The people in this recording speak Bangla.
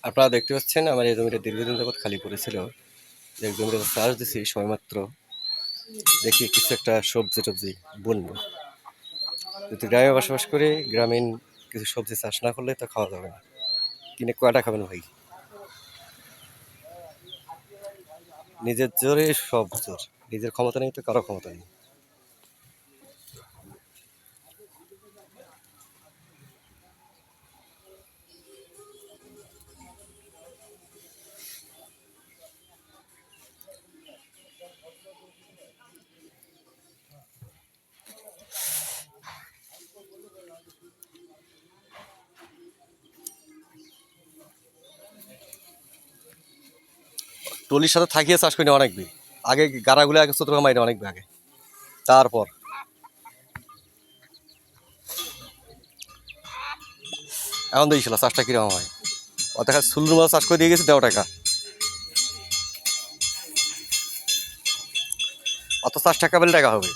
আপনারা দেখতে পাচ্ছেন আমার এই জমিটা দীর্ঘদিন যাবৎ খালি পড়েছিল। যে জমিটা চাষ দিছি সময়মাত্র, দেখি কিছু একটা সবজি টবজি বুনবো। যদি গ্রামে বসবাস করে গ্রামীণ কিছু সবজি চাষ না করলে তো খাওয়া যাবে না। কিনে কয়টা খাবেন ভাই? নিজের জোরে সব জোর, নিজের ক্ষমতা নেই তো কারো ক্ষমতা নেই। 40 সাথে থাকিয়ে চাষ করি অনেক বি আগে, গাড়াগুলো আগে চতুর্থ মাইরে অনেক আগে, তারপর এখন দেখছিল চাষটা কিরকম হয়। অত টাকা সুলুর মাছ চাষ করে দিয়ে গেছি 10 টাকা, অত চাষ টাকা পেলে টাকা হবে।